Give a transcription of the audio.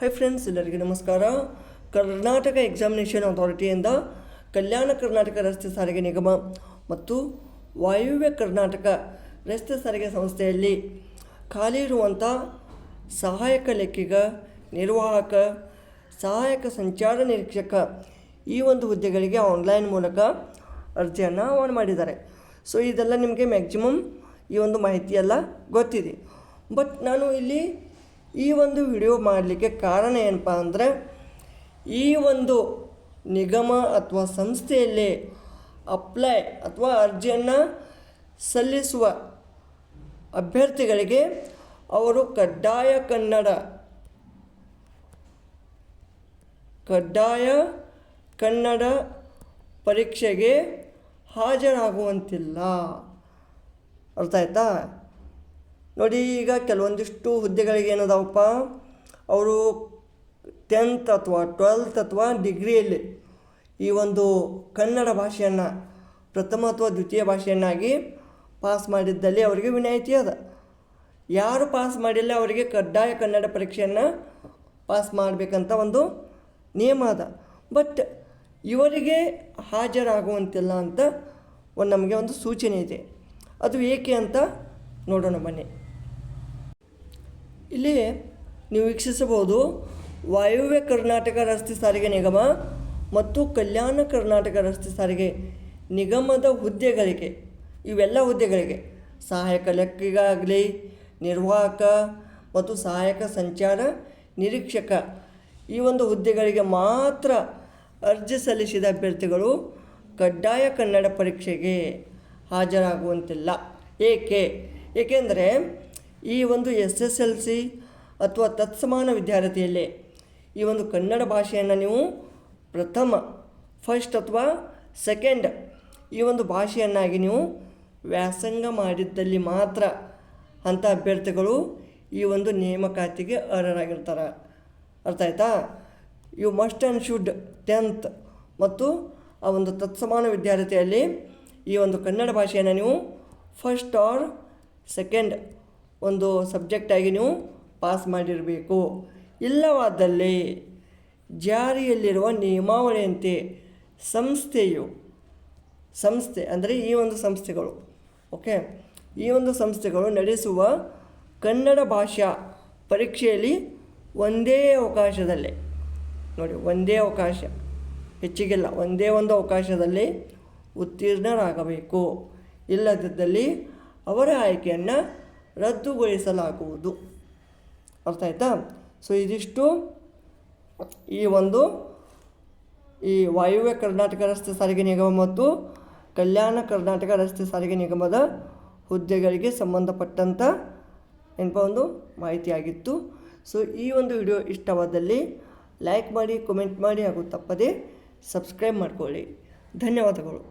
Hi friends, ಎಲ್ಲರಿಗೆ ನಮಸ್ಕಾರ. Karnataka examination ಅಥಾರಿಟಿಯಿಂದ Kalyana Karnataka ರಸ್ತೆ ಸಾರಿಗೆ ನಿಗಮ ಮತ್ತು ವಾಯುವ್ಯ ಕರ್ನಾಟಕ ರಸ್ತೆ ಸಾರಿಗೆ ಸಂಸ್ಥೆಯಲ್ಲಿ ಖಾಲಿ ಇರುವಂಥ ಸಹಾಯಕ ಲೆಕ್ಕಿಗ, ನಿರ್ವಾಹಕ, ಸಹಾಯಕ ಸಂಚಾರ ನಿರೀಕ್ಷಕ ಈ ಒಂದು ಹುದ್ದೆಗಳಿಗೆ ಆನ್ಲೈನ್ ಮೂಲಕ ಅರ್ಜಿಯನ್ನು ಆಹ್ವಾನ ಮಾಡಿದ್ದಾರೆ. ಸೊ ಇದೆಲ್ಲ ನಿಮಗೆ ಮ್ಯಾಕ್ಸಿಮಮ್ ಈ ಒಂದು ಮಾಹಿತಿಯೆಲ್ಲ ಗೊತ್ತಿದೆ. ಬಟ್ ನಾನು ಇಲ್ಲಿ ಈ ಒಂದು ವಿಡಿಯೋ ಮಾಡಲಿಕ್ಕೆ ಕಾರಣ ಏನಪ್ಪ ಅಂದರೆ, ಈ ಒಂದು ನಿಗಮ ಅಥವಾ ಸಂಸ್ಥೆಯಲ್ಲಿ ಅಪ್ಲೈ ಅಥವಾ ಅರ್ಜಿಯನ್ನು ಸಲ್ಲಿಸುವ ಅಭ್ಯರ್ಥಿಗಳಿಗೆ ಅವರು ಕಡ್ಡಾಯ ಕನ್ನಡ ಪರೀಕ್ಷೆಗೆ ಹಾಜರಾಗುವಂತಿಲ್ಲ. ಅರ್ಥ ಆಯ್ತಾ? ನೋಡಿ, ಈಗ ಕೆಲವೊಂದಿಷ್ಟು ಹುದ್ದೆಗಳಿಗೆ ಏನದಾವಪ್ಪ, ಅವರು 10th ಅಥವಾ 12th ಅಥವಾ ಡಿಗ್ರಿಯಲ್ಲಿ ಈ ಒಂದು ಕನ್ನಡ ಭಾಷೆಯನ್ನು ಪ್ರಥಮ ಅಥವಾ ದ್ವಿತೀಯ ಭಾಷೆಯನ್ನಾಗಿ ಪಾಸ್ ಮಾಡಿದ್ದಲ್ಲಿ ಅವರಿಗೆ ವಿನಾಯಿತಿ ಅದ. ಯಾರು ಪಾಸ್ ಮಾಡಿಲ್ಲ ಅವರಿಗೆ ಕಡ್ಡಾಯ ಕನ್ನಡ ಪರೀಕ್ಷೆಯನ್ನು ಪಾಸ್ ಮಾಡಬೇಕಂತ ಒಂದು ನಿಯಮ ಅದ. ಬಟ್ ಇವರಿಗೆ ಹಾಜರಾಗುವಂತಿಲ್ಲ ಅಂತ ನಮಗೆ ಒಂದು ಸೂಚನೆ ಇದೆ. ಅದು ಏಕೆ ಅಂತ ನೋಡೋಣ ಬನ್ನಿ. ಇಲ್ಲಿ ನೀವು ವೀಕ್ಷಿಸಬಹುದು, ವಾಯುವ್ಯ ಕರ್ನಾಟಕ ರಸ್ತೆ ಸಾರಿಗೆ ನಿಗಮ ಮತ್ತು ಕಲ್ಯಾಣ ಕರ್ನಾಟಕ ರಸ್ತೆ ಸಾರಿಗೆ ನಿಗಮದ ಹುದ್ದೆಗಳಿಗೆ, ಇವೆಲ್ಲ ಹುದ್ದೆಗಳಿಗೆ ಸಹಾಯಕ ಲೆಕ್ಕಿಗಾಗಲಿ, ನಿರ್ವಾಹಕ ಮತ್ತು ಸಹಾಯಕ ಸಂಚಾರ ನಿರೀಕ್ಷಕ ಈ ಒಂದು ಹುದ್ದೆಗಳಿಗೆ ಮಾತ್ರ ಅರ್ಜಿ ಸಲ್ಲಿಸಿದ ಅಭ್ಯರ್ಥಿಗಳು ಕಡ್ಡಾಯ ಕನ್ನಡ ಪರೀಕ್ಷೆಗೆ ಹಾಜರಾಗುವಂತಿಲ್ಲ. ಏಕೆಂದರೆ ಈ ಒಂದು SSLC ಅಥವಾ ತತ್ಸಮಾನ ವಿದ್ಯಾರ್ಥಿಯಲ್ಲಿ ಈ ಒಂದು ಕನ್ನಡ ಭಾಷೆಯನ್ನು ನೀವು ಫಸ್ಟ್ ಅಥವಾ ಸೆಕೆಂಡ್ ಈ ಒಂದು ಭಾಷೆಯನ್ನಾಗಿ ನೀವು ವ್ಯಾಸಂಗ ಮಾಡಿದ್ದಲ್ಲಿ ಮಾತ್ರ ಅಂಥ ಅಭ್ಯರ್ಥಿಗಳು ಈ ಒಂದು ನೇಮಕಾತಿಗೆ ಅರ್ಹರಾಗಿರ್ತಾರೆ. ಅರ್ಥ ಆಯ್ತಾ? You must and should 10th ಮತ್ತು ಆ ಒಂದು ತತ್ಸಮಾನ ವಿದ್ಯಾರ್ಥಿಯಲ್ಲಿ ಈ ಒಂದು ಕನ್ನಡ ಭಾಷೆಯನ್ನು ನೀವು ಫಸ್ಟ್ ಆರ್ ಸೆಕೆಂಡ್ ಒಂದು ಸಬ್ಜೆಕ್ಟಾಗಿ ನೀವು ಪಾಸ್ ಮಾಡಿರಬೇಕು. ಇಲ್ಲವಾದಲ್ಲಿ ಜಾರಿಯಲ್ಲಿರುವ ನಿಯಮಾವಳಿಯಂತೆ ಸಂಸ್ಥೆ ಅಂದರೆ ಈ ಒಂದು ಸಂಸ್ಥೆಗಳು ಈ ಒಂದು ಸಂಸ್ಥೆಗಳು ನಡೆಸುವ ಕನ್ನಡ ಭಾಷಾ ಪರೀಕ್ಷೆಯಲ್ಲಿ ಒಂದೇ ಅವಕಾಶದಲ್ಲಿ, ನೋಡಿ ಒಂದೇ ಅವಕಾಶ, ಹೆಚ್ಚಿಗಿಲ್ಲ, ಒಂದೇ ಒಂದು ಅವಕಾಶದಲ್ಲಿ ಉತ್ತೀರ್ಣರಾಗಬೇಕು. ಇಲ್ಲದಿದ್ದಲ್ಲಿ ಅವರ ಆಯ್ಕೆಯನ್ನು ರದ್ದುಗೊಳಿಸಲಾಗುವುದು. ಅರ್ಥ ಆಯ್ತಾ? ಸೊ ಇದಿಷ್ಟು ಈ ವಾಯುವ್ಯ ಕರ್ನಾಟಕ ರಸ್ತೆ ಸಾರಿಗೆ ನಿಗಮ ಮತ್ತು ಕಲ್ಯಾಣ ಕರ್ನಾಟಕ ರಸ್ತೆ ಸಾರಿಗೆ ನಿಗಮದ ಹುದ್ದೆಗಳಿಗೆ ಸಂಬಂಧಪಟ್ಟಂಥ ಒಂದು ಮಾಹಿತಿಯಾಗಿತ್ತು. ಸೊ ಈ ಒಂದು ವಿಡಿಯೋ ಇಷ್ಟವಾದಲ್ಲಿ ಲೈಕ್ ಮಾಡಿ, ಕಮೆಂಟ್ ಮಾಡಿ ಹಾಗೂ ತಪ್ಪದೇ ಸಬ್ಸ್ಕ್ರೈಬ್ ಮಾಡಿಕೊಳ್ಳಿ. ಧನ್ಯವಾದಗಳು.